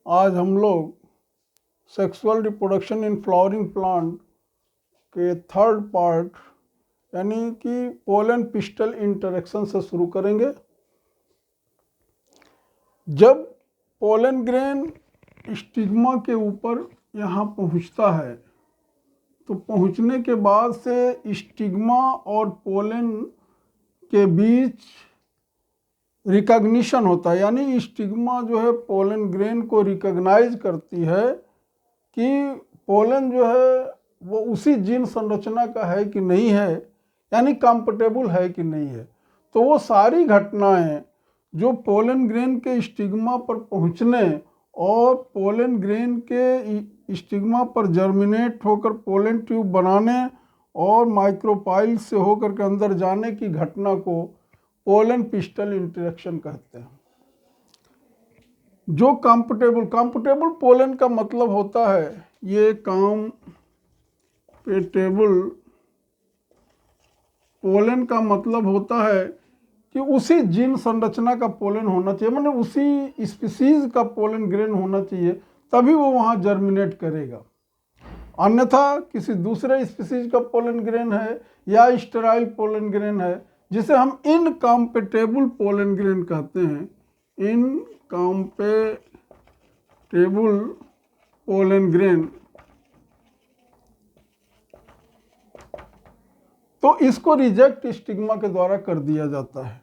आज हम लोग sexual reproduction in flowering plant के थर्ड पार्ट यानी कि पोलन पिस्टल इंटरेक्शन से शुरू करेंगे। जब पोलन ग्रेन स्टिग्मा के ऊपर यहाँ पहुँचता है तो पहुँचने के बाद से स्टिग्मा और पोलन के बीच रिकॉग्निशन होता है, यानी स्टिग्मा जो है पोलन ग्रेन को रिकॉग्नाइज करती है कि पोलन जो है वो उसी जीन संरचना का है कि नहीं है, यानी कंफर्टेबल है कि नहीं है। तो वो सारी घटनाएं जो पोलन ग्रेन के स्टिग्मा पर पहुंचने और पोलन ग्रेन के स्टिग्मा पर जर्मिनेट होकर पोलन ट्यूब बनाने और माइक्रोपाइल से होकर के अंदर जाने की घटना को पोलन पिस्टल इंटरेक्शन कहते हैं। जो कंफर्टेबल पोलन का मतलब होता है, ये कंफर्टेबल पोलन का मतलब होता है कि उसी जीन संरचना का पोलन होना चाहिए, मतलब उसी स्पीसीज का पोलन ग्रेन होना चाहिए, तभी वो वहाँ जर्मिनेट करेगा। अन्यथा किसी दूसरे स्पीसीज का पोलन ग्रेन है या स्टेराइल पोलन ग्रेन है, जिसे हम इनकम्पैटिबल पोलन ग्रेन कहते हैं, इनकम्पैटिबल पोलन ग्रेन। तो इसको रिजेक्ट स्टिग्मा के द्वारा कर दिया जाता है।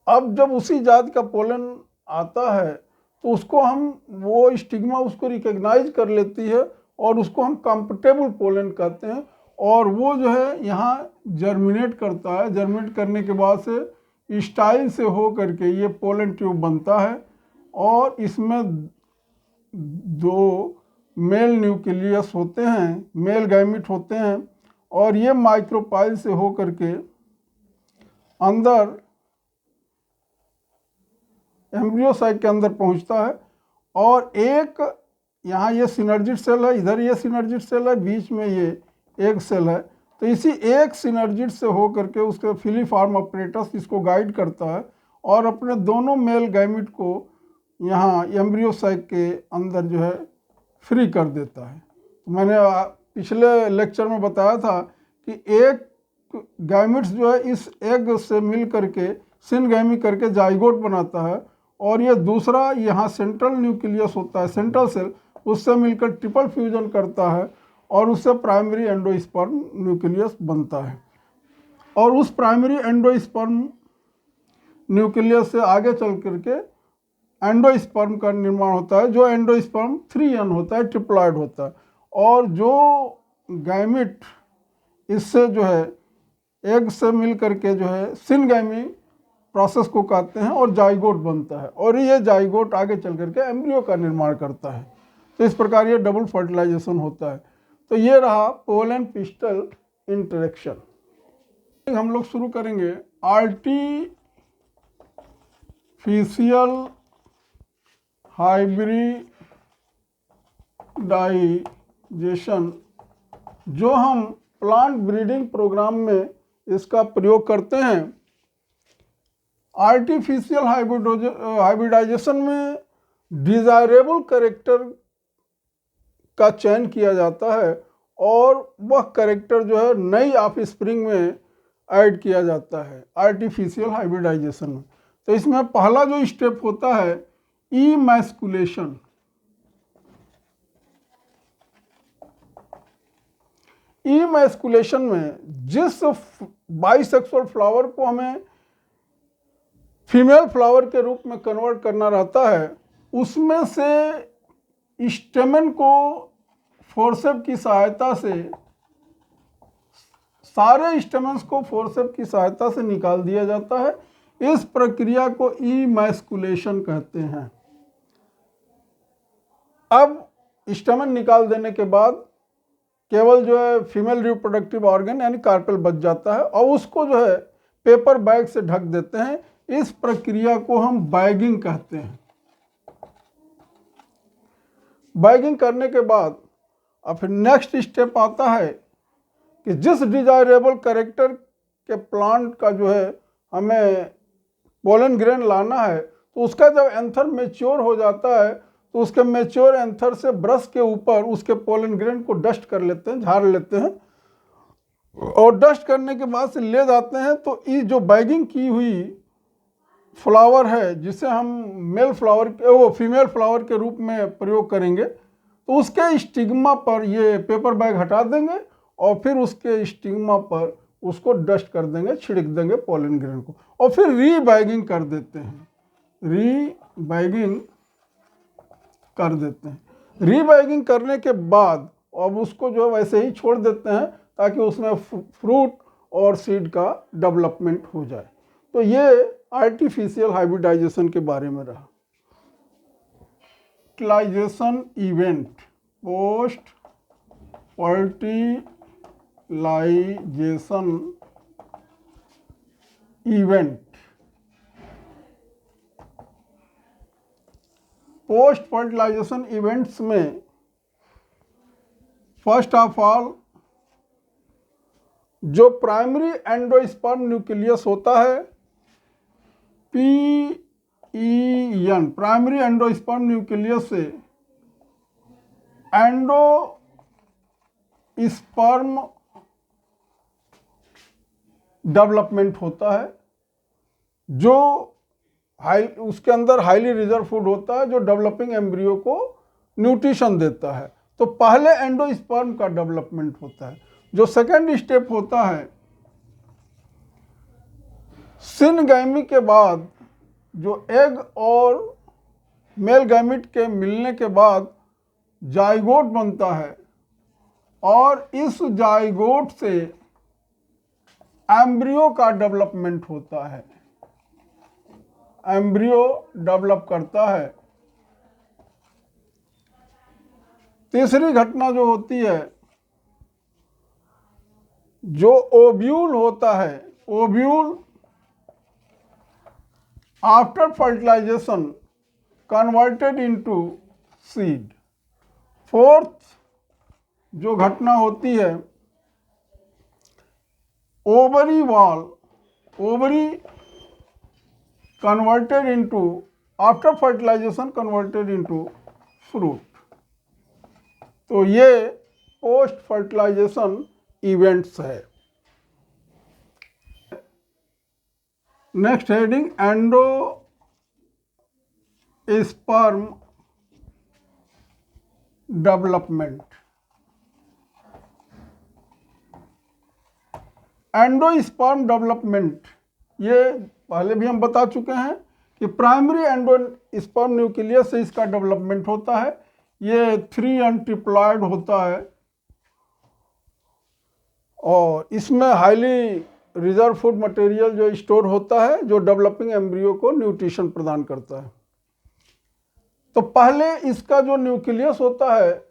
अब जब उसी जात का पोलन आता है तो उसको हम वो स्टिग्मा उसको रिकॉग्नाइज कर लेती है और उसको हम कंफर्टेबल पोलन कहते हैं, और वो जो है यहाँ जर्मिनेट करता है। जर्मिनेट करने के बाद से स्टाइल से हो करके ये पोलन ट्यूब बनता है और इसमें दो मेल न्यूक्लियस होते हैं, मेल गैमिट होते हैं, और ये माइक्रोपाइल से हो करके अंदर एम्ब्रियोसाइट के अंदर पहुंचता है। और एक यहाँ ये सिनर्जिड सेल है, इधर ये सिनर्जिड सेल है, बीच में ये एक सेल है। तो इसी एक सिनर्जिड से हो करके उसके फिलीफॉर्म अपरेटस इसको गाइड करता है और अपने दोनों मेल गैमिट को यहाँ एम्ब्रियोसाइट के अंदर जो है फ्री कर देता है। मैंने पिछले लेक्चर में बताया था कि एक गैमिट्स जो है इस एग से मिल करके सिनगैमी करके जाइगोट बनाता है, और ये दूसरा यहाँ सेंट्रल न्यूक्लियस होता है, सेंट्रल सेल, उससे मिलकर ट्रिपल फ्यूजन करता है और उससे प्राइमरी एंडोस्पर्म न्यूक्लियस बनता है। और उस प्राइमरी एंडोस्पर्म न्यूक्लियस से आगे चल करके एंडोस्पर्म का निर्माण होता है, जो एंडोस्पर्म 3n होता है, ट्रिप्लॉइड होता है। और जो गैमिट इससे जो है एग से मिल करके जो है सिनगैमी प्रोसेस को कहते हैं और जाइगोट बनता है, और ये जाइगोट आगे चल करके एम्ब्रियो का निर्माण करता है। तो इस प्रकार ये डबल फर्टिलाइजेशन होता है। तो ये रहा पोलन पिस्टल इंटरेक्शन। हम लोग शुरू करेंगे आर्टिफिशियल हाइब्रिडाइजेशन, जो हम प्लांट ब्रीडिंग प्रोग्राम में इसका प्रयोग करते हैं। आर्टिफिशियल हाइब्रिडाइजेशन में डिज़ायरेबल कैरेक्टर का चयन किया जाता है और वह कैरेक्टर जो है नई ऑफस्प्रिंग में ऐड किया जाता है आर्टिफिशियल हाइब्रिडाइजेशन में। तो इसमें पहला जो स्टेप होता है इमैस्कुलेशन। इमैस्कुलेशन में जिस बाइसेक्सुअल फ्लावर को हमें फीमेल फ्लावर के रूप में कन्वर्ट करना रहता है, उसमें से स्टेमन को फोर्सेप की सहायता से, सारे स्टेमन्स को फोर्सेप की सहायता से निकाल दिया जाता है। इस प्रक्रिया को इमैस्कुलेशन कहते हैं। अब स्टेमन निकाल देने के बाद केवल जो है फीमेल रिप्रोडक्टिव ऑर्गन यानी कार्पेल बच जाता है, और उसको जो है पेपर बैग से ढक देते हैं। इस प्रक्रिया को हम बैगिंग कहते हैं। बैगिंग करने के बाद अब फिर नेक्स्ट स्टेप आता है कि जिस डिजायरेबल कैरेक्टर के प्लांट का जो है हमें पोलन ग्रेन लाना है, तो उसका जब एंथर मैच्योर हो जाता है तो उसके मैच्योर एंथर से ब्रश के ऊपर उसके पोलन ग्रेन को डस्ट कर लेते हैं, झाड़ लेते हैं, और डस्ट करने के बाद से ले जाते हैं। तो ये जो बैगिंग की हुई फ्लावर है, जिसे हम मेल फ्लावर वो फीमेल फ्लावर के रूप में प्रयोग करेंगे, तो उसके स्टिग्मा पर ये पेपर बैग हटा देंगे और फिर उसके स्टिग्मा पर उसको डस्ट कर देंगे, छिड़क देंगे पोलन ग्रेन को, और फिर रीबैगिंग कर देते हैं। रीबैगिंग कर देते हैं। रीबैगिंग करने के बाद अब उसको जो है वैसे ही छोड़ देते हैं ताकि उसमें फ्रूट और सीड का डेवलपमेंट हो जाए। तो ये आर्टिफिशियल हाइब्रिडाइजेशन के बारे में रहा। Fertilisation event, post fertilisation event. Post fertilisation events में फर्स्ट ऑफ ऑल जो प्राइमरी एंडोस्पर्म न्यूक्लियस होता है, PEN, प्राइमरी एंडोस्पर्म न्यूक्लियस से एंडोस्पर्म डेवलपमेंट होता है, जो उसके अंदर हाईली रिजर्व फूड होता है, जो डेवलपिंग एम्ब्रियो को न्यूट्रिशन देता है। तो पहले एंडोस्पर्म का डेवलपमेंट होता है। जो सेकेंड स्टेप होता है, सिनगैमी के बाद जो एग और मेल गैमिट के मिलने के बाद जाइगोट बनता है, और इस जाइगोट से एम्ब्रियो का डेवलपमेंट होता है। एम्ब्रियो डेवलप करता है। तीसरी घटना जो होती है, जो ओव्यूल होता है, ovule after fertilisation converted into seed. Fourth जो घटना होती है, ovary wall, ovary converted into after fertilisation converted into fruit. तो ये पोस्ट फर्टिलाइजेशन इवेंट्स है। Next heading, endosperm development. Endosperm development, ये पहले भी हम बता चुके हैं कि प्राइमरी एंडोस्पर्म न्यूक्लियस से इसका डेवलपमेंट होता है। ये 3 ट्रिप्लॉइड होता है और इसमें हाईली रिजर्व फूड मटेरियल जो स्टोर होता है, जो डेवलपिंग एम्ब्रियो को न्यूट्रिशन प्रदान करता है। तो पहले इसका जो न्यूक्लियस होता है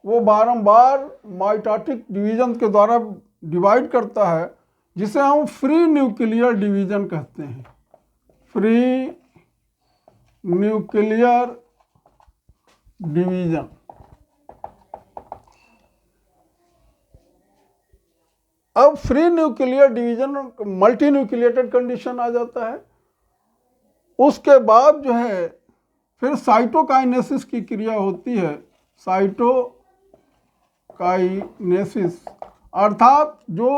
वो बारंबार माइटोटिक डिवीजन के द्वारा डिवाइड करता है, जिसे हम फ्री न्यूक्लियर डिवीजन कहते हैं। Free nuclear division. अब free nuclear division multi nucleated condition आ जाता है। उसके बाद जो है फिर साइटोकाइनेसिस की क्रिया होती है। साइटोकाइनेसिस अर्थात जो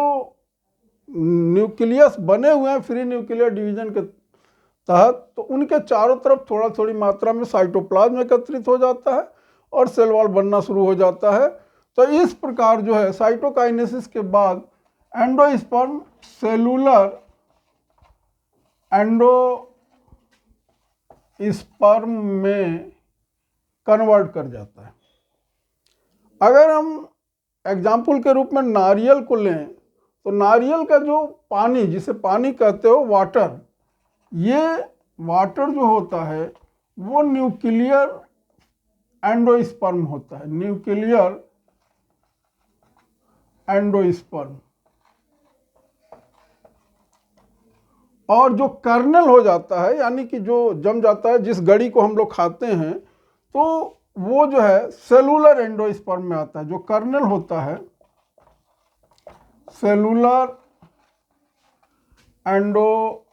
न्यूक्लियस बने हुए हैं फ्री न्यूक्लियर डिवीजन के तहत, तो उनके चारों तरफ थोड़ा थोड़ी मात्रा में साइटोप्लाज्म एकत्रित हो जाता है और सेल वॉल बनना शुरू हो जाता है। तो इस प्रकार जो है साइटोकाइनेसिस के बाद एंडोस्पर्म सेलुलर एंडोस्पर्म में कन्वर्ट कर जाता है। अगर हम एग्जाम्पल के रूप में नारियल को लें, तो नारियल का जो पानी, जिसे पानी कहते हो वाटर, ये वाटर जो होता है वो न्यूक्लियर एंडोस्पर्म होता है। Nuclear endosperm. और जो कर्नल हो जाता है, यानी कि जो जम जाता है, जिस गड़ी को हम लोग खाते हैं, तो वो जो है सेलुलर एंडोस्पर्म में आता है। जो कर्नल होता है सेलुलर एंडोस्पर्म।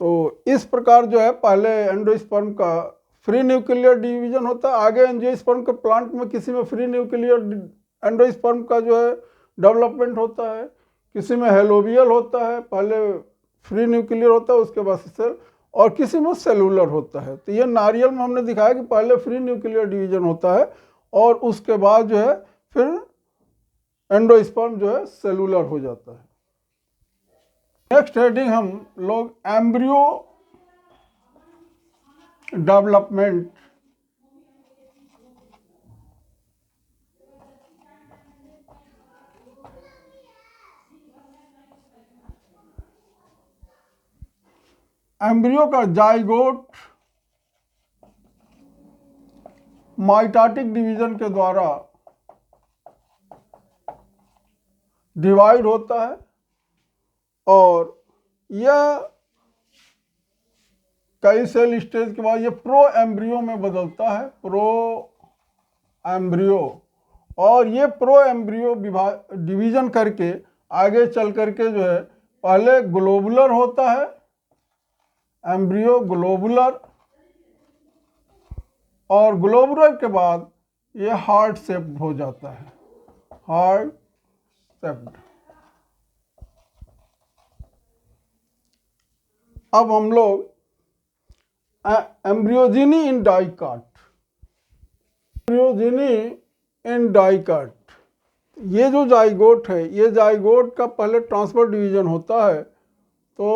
तो इस प्रकार जो है पहले एंडोस्पर्म का फ्री न्यूक्लियर डिवीजन होता है। आगे एंजियोस्पर्म के प्लांट में किसी में फ्री न्यूक्लियर एंडोस्पर्म का जो है डेवलपमेंट होता है, किसी में हेलोबियल होता है, पहले फ्री न्यूक्लियर होता है उसके बाद सेल, और किसी में सेलुलर होता है। तो ये नारियल में हमने दिखाया कि पहले फ्री न्यूक्लियर डिवीजन होता है और उसके बाद जो है फिर एंडोस्पर्म जो है सेलुलर हो जाता है। नेक्स्ट हेडिंग हम लोग एम्ब्रियो डेवलपमेंट एम्ब्रियो का जाइगोट माइटोटिक डिवीजन के द्वारा डिवाइड होता है और यह कई सेल स्टेज के बाद ये प्रो एम्ब्रियो में बदलता है, प्रो एम्ब्रियो, और ये प्रो एम्ब्रियो डिवीजन करके आगे चल करके जो है पहले ग्लोबुलर होता है, एम्ब्रियो ग्लोबुलर, और ग्लोबुलर के बाद ये हार्ट शेप्ड हो जाता है, हार्ट शेप्ड। अब हम लोग एम्ब्रियोजेनी इन डाइकाट, एम्ब्रियोजेनी इन डाइकाट, ये जो जाइगोट है, ये जाइगोट का पहले ट्रांसफर डिवीजन होता है तो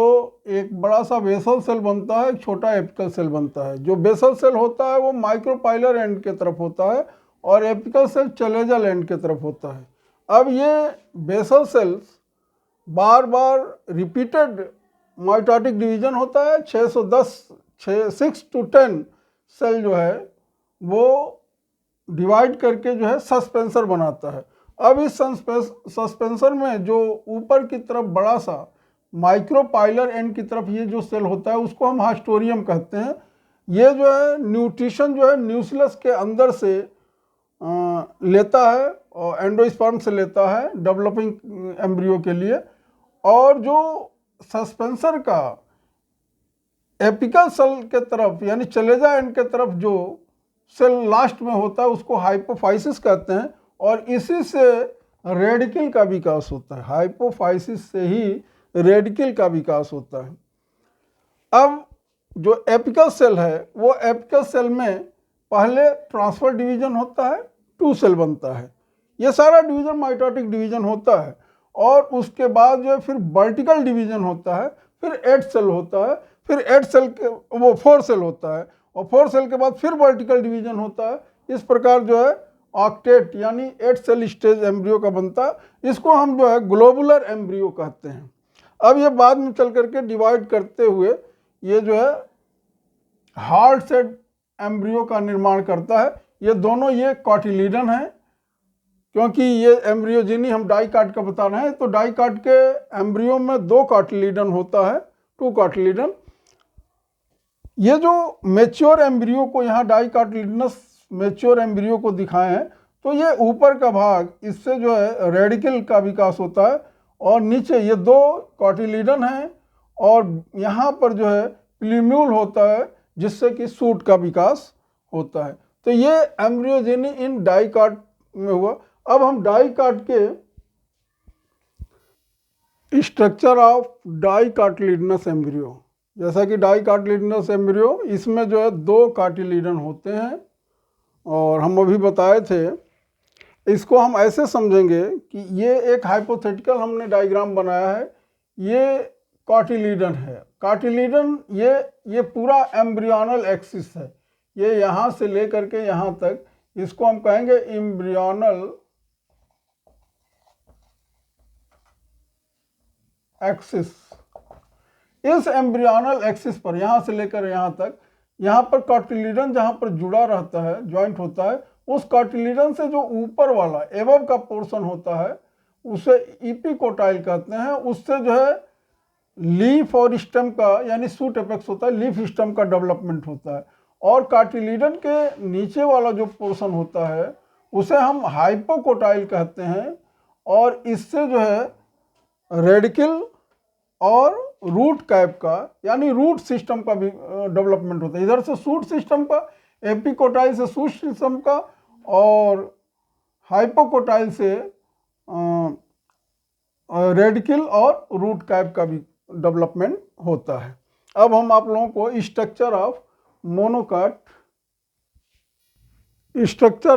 एक बड़ा सा बेसल सेल बनता है, एक छोटा एपिकल सेल बनता है। जो बेसल सेल होता है वो माइक्रोपाइलर एंड के तरफ होता है और एपिकल सेल चलेजल एंड के तरफ होता है। अब ये बेसल सेल्स बार बार रिपीटेड माइटोटिक डिवीजन होता है, 6 to 10 सेल जो है वो डिवाइड करके जो है सस्पेंसर बनाता है। अब इस सस्पेंसर में जो ऊपर की तरफ बड़ा सा माइक्रोपाइलर एंड की तरफ ये जो सेल होता है उसको हम हास्टोरियम कहते हैं। ये जो है न्यूट्रिशन जो है न्यूक्लियस के अंदर से लेता है और एंडोस्पर्म से लेता है डेवलपिंग एम्ब्रियो के लिए, और जो सस्पेंसर का एपिकल सेल के तरफ यानी चलेजा एंड के तरफ जो सेल लास्ट में होता है उसको हाइपोफाइसिस कहते हैं, और इसी से रेडिकल का विकास होता है, हाइपोफाइसिस से ही रेडिकल का विकास होता है। अब जो एपिकल सेल है वो एपिकल सेल में पहले ट्रांसफर डिवीजन होता है, 2 सेल बनता है, ये सारा डिवीजन माइटोटिक डिवीजन होता है, और उसके बाद जो है फिर वर्टिकल डिवीजन होता है, फिर 8 सेल होता है, फिर 8 सेल के वो 4 सेल होता है, और 4 सेल के बाद फिर वर्टिकल डिवीजन होता है। इस प्रकार जो है ऑक्टेट यानी 8 सेल स्टेज एम्ब्रियो का बनता है। इसको हम जो है ग्लोबुलर एम्ब्रियो कहते हैं। अब ये बाद में चल करके डिवाइड करते हुए ये जो है हार्ट शेप्ड एम्ब्रियो का निर्माण करता है। ये दोनों ये कॉटिलीडन है, क्योंकि ये एम्ब्रियोजेनी हम डाइकाट का बता रहे हैं, तो डाइकाट के एम्ब्रियो में 2 कॉटिलीडन होता है, 2 कॉटिलीडन। ये जो मैच्योर एम्ब्रियो को यहाँ डाइकाटिलिडनस मैच्योर एम्ब्रियो को दिखाए हैं, तो ये ऊपर का भाग इससे जो है रेडिकल का विकास होता है, और नीचे ये 2 कॉटिलीडन हैं, और यहाँ पर जो है प्लीम्यूल होता है जिससे कि सूट का विकास होता है। तो ये एम्ब्रियोजेनी इन डाइकाट में हुआ। अब हम डाइकाट के स्ट्रक्चर ऑफ डाइकाटिलिडनस एम्ब्रियो, जैसा कि डाइकाटिलिडनस एम्ब्रियो इसमें जो है 2 कार्टिलीडन होते हैं, और हम अभी बताए थे। इसको हम ऐसे समझेंगे कि ये एक हाइपोथेटिकल हमने डायग्राम बनाया है, ये कार्टिलीडन है। कार्टिलीडन ये पूरा एम्ब्रियोनल एक्सिस है, ये यहाँ से लेकर के यहाँ तक, इसको हम कहेंगे एम्ब्रियोनल एक्सिस। इस एम्ब्रियोनल एक्सिस पर यहाँ से लेकर यहाँ तक, यहाँ पर कार्टिलीडन जहाँ पर जुड़ा रहता है, जॉइंट होता है, उस कार्टिलीडन से जो ऊपर वाला एबव का पोर्शन होता है उसे इपिकोटाइल कहते हैं। उससे जो है लीफ और स्टेम का यानी सूट एपेक्स होता है, लीफ स्टेम का डेवलपमेंट होता है। और कार्टिलीडन के नीचे वाला जो पोर्शन होता है उसे हम हाइपोकोटाइल कहते हैं, और इससे जो है रेडिकल और रूट कैप का यानी रूट सिस्टम का भी डेवलपमेंट होता है। इधर से शूट सिस्टम का, एपिकोटाइल से शूट सिस्टम का, और हाइपोकोटाइल से रेडिकल और रूट कैप का भी डेवलपमेंट होता है। अब हम आप लोगों को स्ट्रक्चर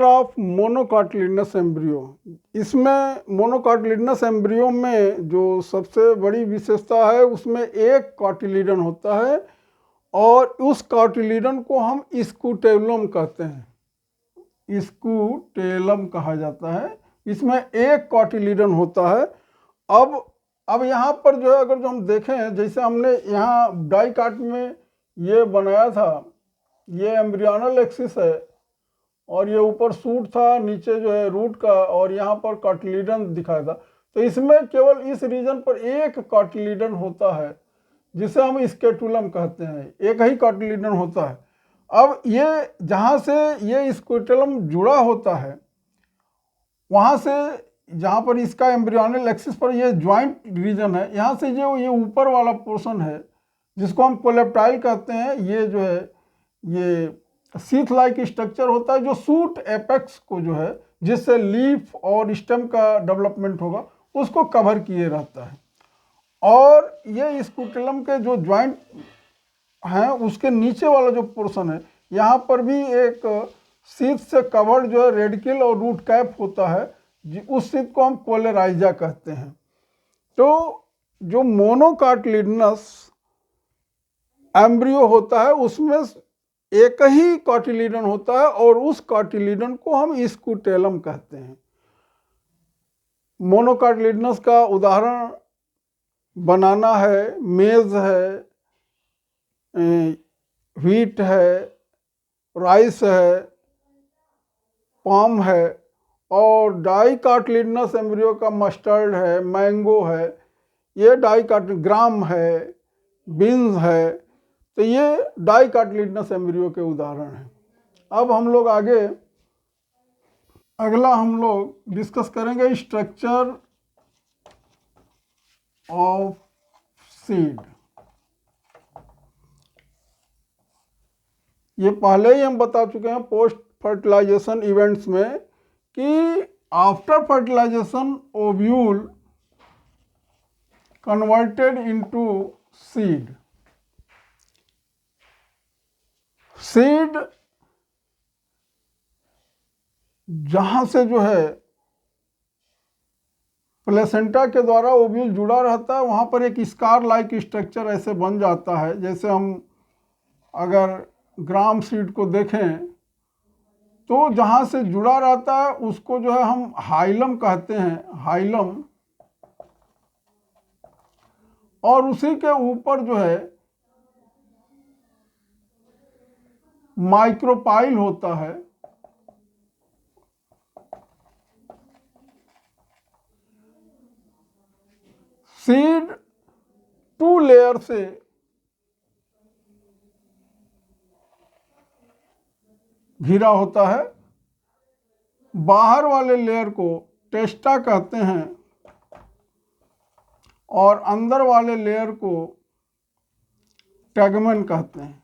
ऑफ मोनोकार्टिलिडनस एम्ब्रियो, इसमें मोनोकार्टिलिडनस एम्ब्रियो में जो सबसे बड़ी विशेषता है उसमें एक कार्टिलिडन होता है और उस कार्टिलिडन को हम स्कूटेलम कहते हैं। स्कूटेलम कहा जाता है। इसमें एक कार्टिलिडन होता है। अब यहाँ पर जो है अगर जो हम देखें, जैसे हमने यहाँ डाइकाट में ये बनाया था, ये एम्ब्रियोनल एक्सिस है और ये ऊपर सूट था, नीचे जो है रूट का, और यहाँ पर कार्टिलिडन दिखाया था। तो इसमें केवल इस रीजन पर एक कार्टिलिडन होता है जिसे हम स्केटुलम कहते हैं, एक ही कार्टिलिडन होता है। अब ये जहाँ से ये स्केटुलम जुड़ा होता है, वहाँ से जहाँ पर इसका एम्ब्रियोनल एक्सिस पर ये ज्वाइंट रीजन है, यहाँ से जो ये ऊपर वाला पोर्शन है जिसको हम कोलेप्टाइल कहते हैं, ये जो है ये सीथ लाइक स्ट्रक्चर होता है जो सूट एपेक्स को जो है, जिससे लीफ और स्टेम का डेवलपमेंट होगा, उसको कवर किए रहता है। और ये स्कूटेलम के जो ज्वाइंट हैं उसके नीचे वाला जो पोर्शन है, यहाँ पर भी एक सीथ से कवर्ड जो है रेडिकल और रूट कैप होता है, उस सीथ को हम कोलेराइजा कहते हैं। तो जो मोनोकार्टिलिडनस एम्ब्रियो होता है उसमें एक ही कार्टिलिडन होता है और उस कार्टिलिडन को हम स्कूटेलम कहते हैं। मोनोकार्टिलिडनस का उदाहरण बनाना है, मेज है, व्हीट है, राइस है, पाम है, और डाइकार्टिलिडनस एम्ब्रियो का मस्टर्ड है, मैंगो है, ये ग्राम है, बीन्स है। तो ये डाइकार्टिलिडनस एम्ब्रियो के उदाहरण हैं। अब हम लोग आगे अगला हम लोग डिस्कस करेंगे स्ट्रक्चर ऑफ सीड। ये पहले ही हम बता चुके हैं पोस्ट फर्टिलाइजेशन इवेंट्स में कि after fertilisation ovule converted into seed. Seed जहां से जो है प्लेसेंटा के द्वारा ओव्यूल जुड़ा रहता है, वहां पर एक स्कार लाइक स्ट्रक्चर ऐसे बन जाता है। जैसे हम अगर ग्राम सीड को देखें तो जहां से जुड़ा रहता है उसको जो है हम हाइलम कहते हैं, हाइलम। और उसी के ऊपर जो है माइक्रोपाइल होता है। सीड 2 लेयर से घिरा होता है। बाहर वाले लेयर को टेस्टा कहते हैं और अंदर वाले लेयर को टैगमन कहते हैं।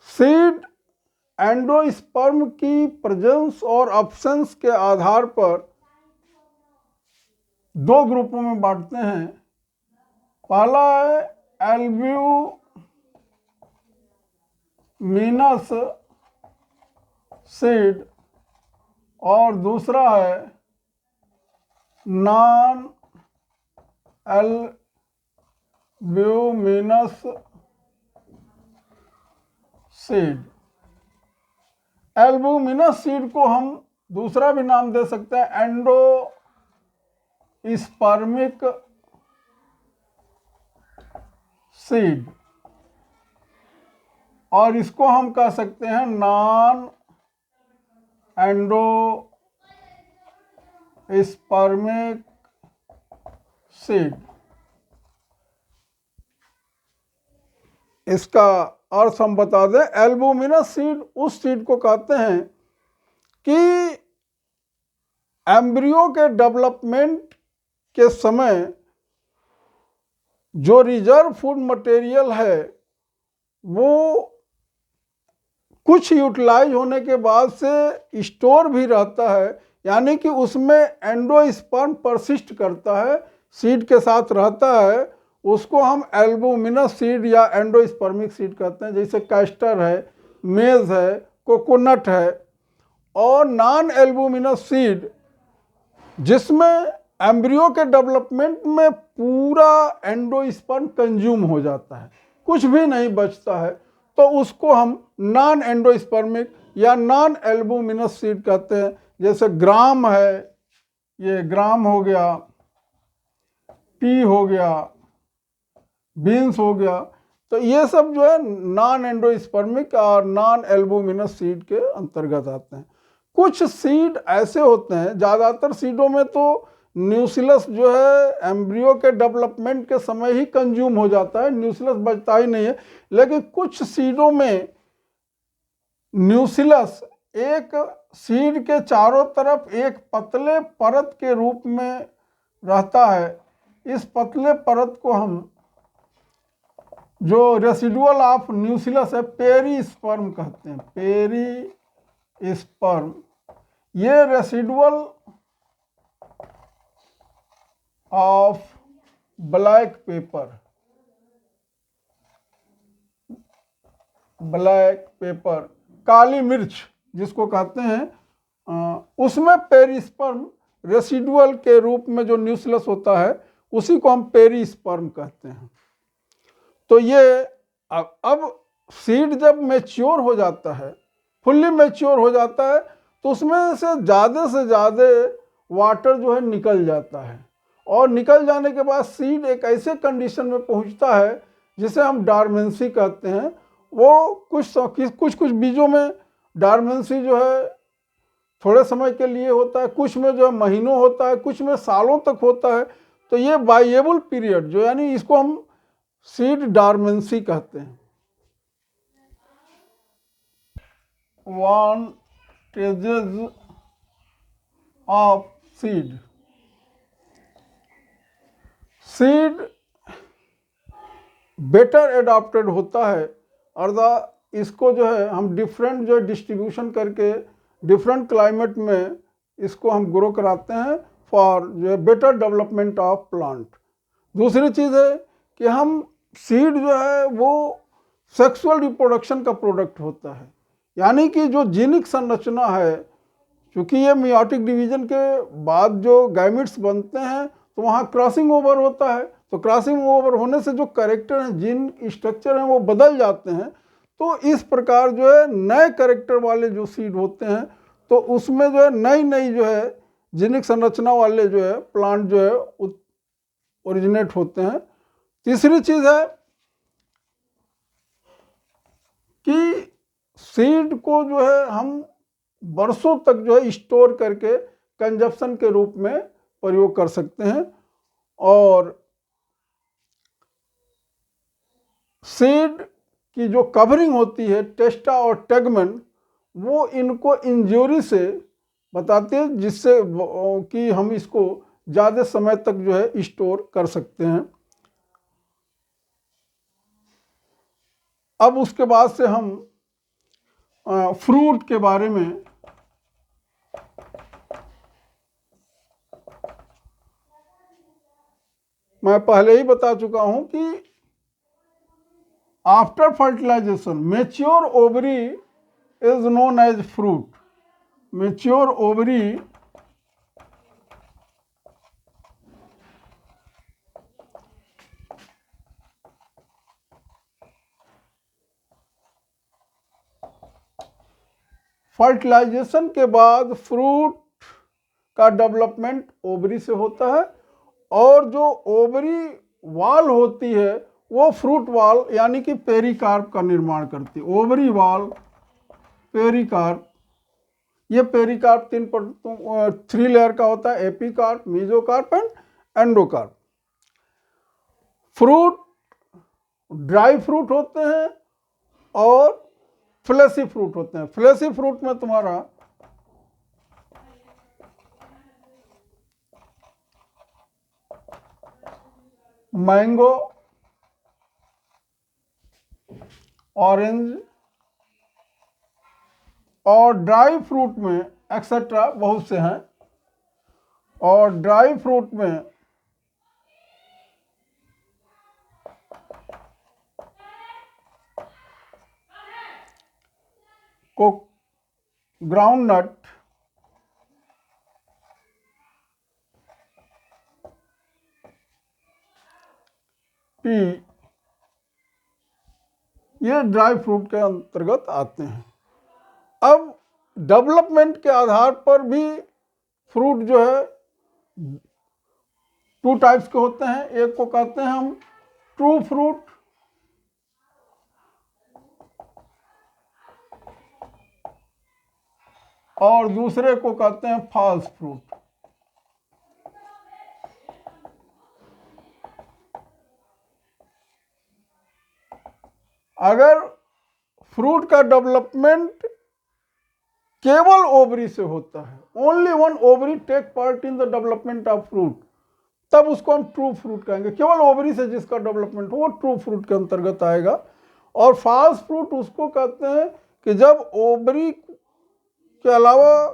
सीड एंडोस्पर्म की प्रेजेंस और अब्सेंस के आधार पर 2 ग्रुपों में बांटते हैं। पहला है एल्ब्यूमिनस सीड और दूसरा है non albuminous seed. Albuminous seed को हम दूसरा भी नाम दे सकते हैं एंडोस्पर्मिक सीड, और इसको हम कह सकते हैं नॉन एंडोस्पर्मिक सीड। इसका अर्थ हम बता दें, एल्ब्यूमिनस सीड उस सीड को कहते हैं कि एम्ब्रियो के डेवलपमेंट के समय जो रिजर्व फूड मटेरियल है वो कुछ यूटिलाइज होने के बाद से स्टोर भी रहता है, यानी कि उसमें एंडोस्पर्म परसिस्ट करता है, सीड के साथ रहता है। उसको हम एल्बुमिनस सीड या एंडोस्पर्मिक सीड कहते हैं, जैसे कैस्टर है, मेज है, कोकोनट है। और नॉन एल्बुमिनस सीड जिसमें एम्ब्रियो के डेवलपमेंट में पूरा एंडोस्पर्म कंज्यूम हो जाता है, कुछ भी नहीं बचता है, तो उसको हम नॉन एंडोस्पर्मिक या नॉन एल्बुमिनस सीड कहते हैं। जैसे ग्राम है, ये ग्राम हो गया, पी हो गया, बीन्स हो गया, तो ये सब जो है नॉन एंडोस्पर्मिक और नॉन एल्बुमिनस सीड के अंतर्गत आते हैं। कुछ सीड ऐसे होते हैं, ज़्यादातर सीडों में तो न्यूसिलस जो है एम्ब्रियो के डेवलपमेंट के समय ही कंज्यूम हो जाता है, न्यूसिलस बचता ही नहीं है। लेकिन कुछ सीडों में न्यूसिलस एक सीड के चारों तरफ एक पतले परत के रूप में रहता है। इस पतले परत को हम, जो रेसिडुअल ऑफ न्यूसिलस है, पेरीस्पर्म कहते हैं, पेरीस्पर्म। ये residual of black pepper, black pepper, काली मिर्च जिसको कहते हैं, उसमें पेरीस्पर्म रेसिडुअल के रूप में जो न्यूसिलस होता है उसी को हम पेरीस्पर्म कहते हैं। तो ये अब सीड जब मैच्योर हो जाता है, फुल्ली मैच्योर हो जाता है, तो उसमें से ज़्यादा वाटर जो है निकल जाता है। और निकल जाने के बाद सीड एक ऐसे कंडीशन में पहुंचता है जिसे हम डॉर्मेंसी कहते हैं। वो कुछ बीजों में डॉर्मेंसी जो है थोड़े समय के लिए होता है, कुछ में जो है महीनों होता है, कुछ में सालों तक होता है। तो ये वाइएबल पीरियड जो, यानी इसको हम सीड डॉर्मेंसी कहते हैं। Advantages of seed. Seed better adapted होता है, अर्थात इसको जो है हम डिफरेंट जो डिस्ट्रीब्यूशन करके डिफरेंट क्लाइमेट में इसको हम ग्रो कराते हैं फॉर जो है बेटर डेवलपमेंट ऑफ प्लांट। दूसरी चीज़ है कि हम सीड जो है वो सेक्सुअल रिप्रोडक्शन का प्रोडक्ट होता है, यानी कि जो जीनिक संरचना है, क्योंकि ये मियोटिक डिवीजन के बाद जो गैमिट्स बनते हैं तो वहाँ क्रॉसिंग ओवर होता है। तो क्रॉसिंग ओवर होने से जो कैरेक्टर हैं, जीन स्ट्रक्चर हैं, वो बदल जाते हैं। तो इस प्रकार जो है नए कैरेक्टर वाले जो सीड होते हैं, तो उसमें जो है नई जो है जीनिक संरचना वाले जो है प्लांट जो है ओरिजिनेट होते हैं। तीसरी चीज़ है कि सीड को जो है हम वर्षों तक जो है स्टोर करके कंजप्शन के रूप में प्रयोग कर सकते हैं। और सीड की जो कवरिंग होती है, टेस्टा और टेगमेन, वो इनको इंज्यूरी से बताते हैं, जिससे कि हम इसको ज़्यादा समय तक जो है स्टोर कर सकते हैं। अब उसके बाद से हम फ्रूट के बारे में मैं पहले ही बता चुका हूं कि after fertilisation mature ovary is known as fruit. Mature ovary fertilisation के बाद फ्रूट का डेवलपमेंट ओवरी से होता है, और जो ओवरी वाल होती है वो फ्रूट वाल यानी कि पेरिकार्प का निर्माण करती है। ओवरी वाल, पेरिकार्प। ये पेरिकार्प 3 लेयर का होता है, epicarp, mesocarp and endocarp. Fruit dry fruit होते हैं और फ्लेशी फ्रूट होते हैं। फ्लेशी फ्रूट में तुम्हारा मैंगो, ऑरेंज, और ड्राई फ्रूट में एक्सेट्रा बहुत से हैं। और ड्राई फ्रूट में को ग्राउंड नट, पी, ये ड्राई फ्रूट के अंतर्गत आते हैं। अब डेवलपमेंट के आधार पर भी फ्रूट जो है टू टाइप्स के होते हैं। एक को कहते हैं हम ट्रू फ्रूट, और दूसरे को कहते हैं फॉल्स फ्रूट। अगर फ्रूट का डेवलपमेंट केवल ओवरी से होता है, only one ovary take part in the development of fruit, तब उसको हम ट्रू फ्रूट कहेंगे। केवल ओवरी से जिसका डेवलपमेंट हो वो ट्रू फ्रूट के अंतर्गत आएगा। और फॉल्स फ्रूट उसको कहते हैं कि जब ओवरी के अलावा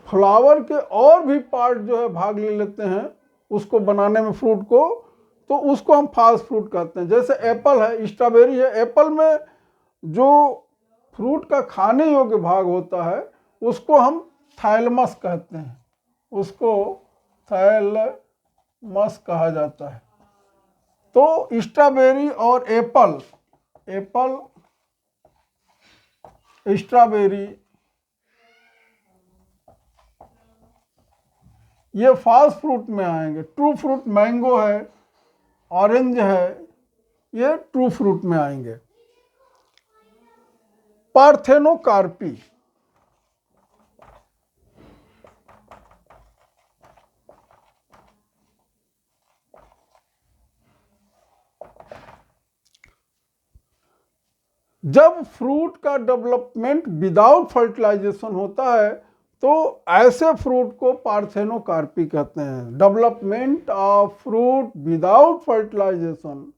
फ्लावर के और भी पार्ट जो है भाग ले लेते हैं उसको बनाने में फ्रूट को, तो उसको हम फॉल्स फ्रूट कहते हैं। जैसे एप्पल है, स्ट्रॉबेरी है। एप्पल में जो फ्रूट का खाने योग्य भाग होता है उसको हम थैलमस कहते हैं, उसको थैलमस कहा जाता है। तो स्ट्रॉबेरी और एप्पल, स्ट्रॉबेरी, ये फॉल्स फ्रूट में आएंगे। ट्रू फ्रूट मैंगो है, ऑरेंज है, ये ट्रू फ्रूट में आएंगे। पार्थेनोकार्पी, जब फ्रूट का डेवलपमेंट विदाउट फर्टिलाइजेशन होता है तो ऐसे फ्रूट को पार्थेनोकार्पी कहते हैं। Development of fruit without fertilisation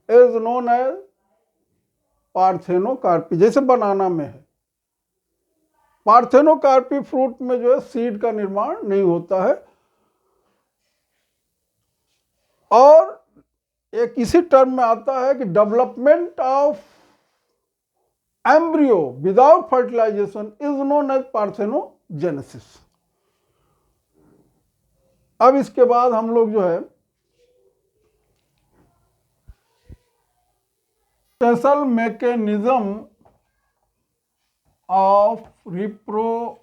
is known as parthenocarpy. जैसे बनाना में है, पार्थेनोकार्पी फ्रूट में जो है सीड का निर्माण नहीं होता है। और एक इसी टर्म में आता है कि development of embryo without fertilisation is known as parthenogenesis. अब इसके बाद हम लोग जो है स्पेशल मैकेनिज्म ऑफ रिप्रोडक्शन,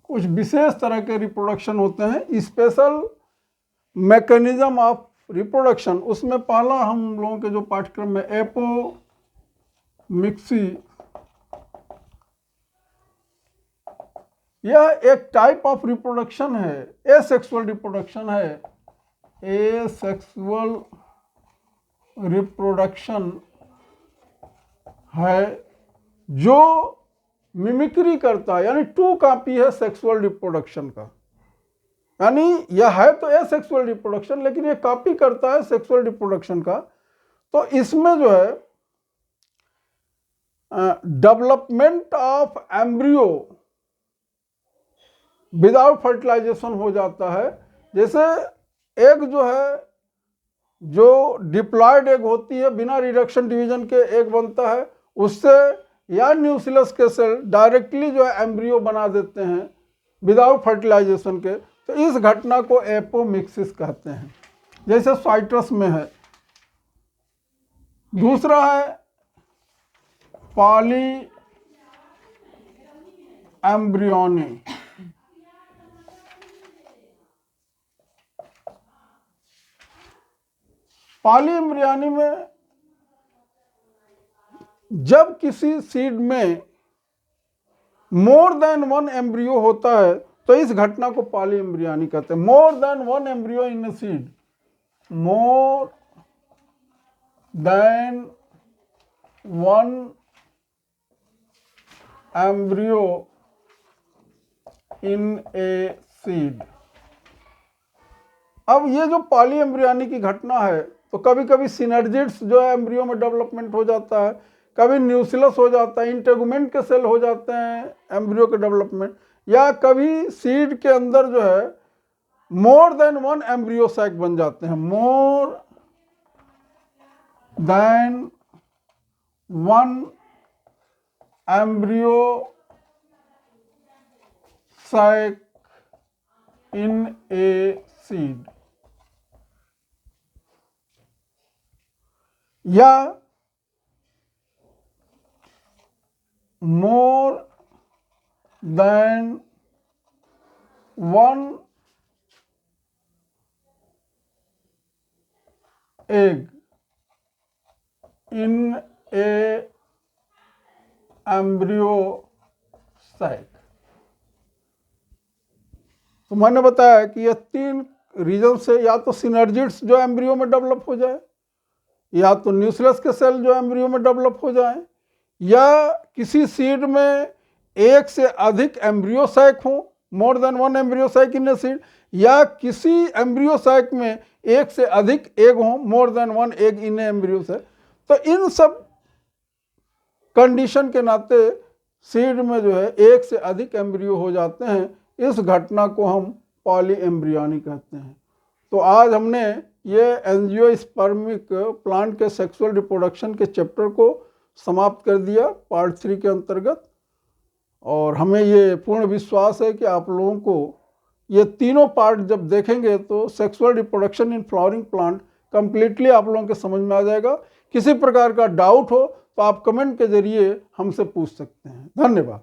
कुछ विशेष तरह के रिप्रोडक्शन होते हैं। स्पेशल मैकेनिज्म ऑफ रिप्रोडक्शन, उसमें पहला हम लोगों के जो पाठ्यक्रम में एपोमिक्सी, यह एक टाइप ऑफ रिप्रोडक्शन है, एसेक्सुअल रिप्रोडक्शन है। एसेक्सुअल रिप्रोडक्शन है जो मिमिक्री करता है, यानी टू कॉपी है सेक्सुअल रिप्रोडक्शन का। यानी यह है तो एसेक्सुअल रिप्रोडक्शन, लेकिन यह कॉपी करता है सेक्सुअल रिप्रोडक्शन का। तो इसमें जो है development of embryo without fertilisation हो जाता है। जैसे एग जो है, जो डिप्लॉयड एग होती है, बिना रिडक्शन डिवीजन के एग बनता है, उससे या न्यूक्लियस के सेल डायरेक्टली जो है एम्ब्रियो बना देते हैं विदाउट फर्टिलाइजेशन के। तो इस घटना को एपोमिक्सिस कहते हैं, जैसे साइट्रस में है। दूसरा है पॉली एम्ब्रियोनी। पॉली एम्ब्रियोनी में जब किसी सीड में मोर देन वन एम्ब्रियो होता है तो इस घटना को पॉली एम्ब्रियोनी कहते हैं। More than one embryo in a seed, more than one embryo in a seed. अब ये जो पॉली एम्ब्रियोनिक की घटना है, तो कभी कभी सिनर्जिड्स जो है एम्ब्रियो में डेवलपमेंट हो जाता है, कभी न्यूक्लियस हो जाता है, इंटेगुमेंट के सेल हो जाते हैं एम्ब्रियो के डेवलपमेंट, या कभी सीड के अंदर जो है more than one embryo sac बन जाते हैं, more than one embryo sac in a seed, या more than one egg in a embryo sac। तो मैंने बताया कि ये 3 रीजन से, या तो सिनर्जिड्स जो एम्ब्रियो में डेवलप हो जाए, या तो न्यूक्लियस के सेल जो एम्ब्रियो में डेवलप हो जाए, या किसी सीड में एक से अधिक एम्ब्रियो साइक हो, more than one embryo sac in a seed, या किसी एम्ब्रियो साइक में एक से अधिक एग हो, more than one egg in a embryo sac. तो इन सब कंडीशन के नाते सीड में जो है एक से अधिक एम्ब्रियो हो जाते हैं। इस घटना को हम पॉली एम्ब्रियोनिक कहते हैं। तो आज हमने ये एंजियोस्पर्मिक प्लांट के सेक्सुअल रिप्रोडक्शन के चैप्टर को समाप्त कर दिया पार्ट 3 के अंतर्गत, और हमें ये पूर्ण विश्वास है कि आप लोगों को ये तीनों पार्ट जब देखेंगे तो sexual reproduction in flowering plant completely आप लोगों के समझ में आ जाएगा। किसी प्रकार का डाउट हो तो आप कमेंट के जरिए हमसे पूछ सकते हैं। धन्यवाद।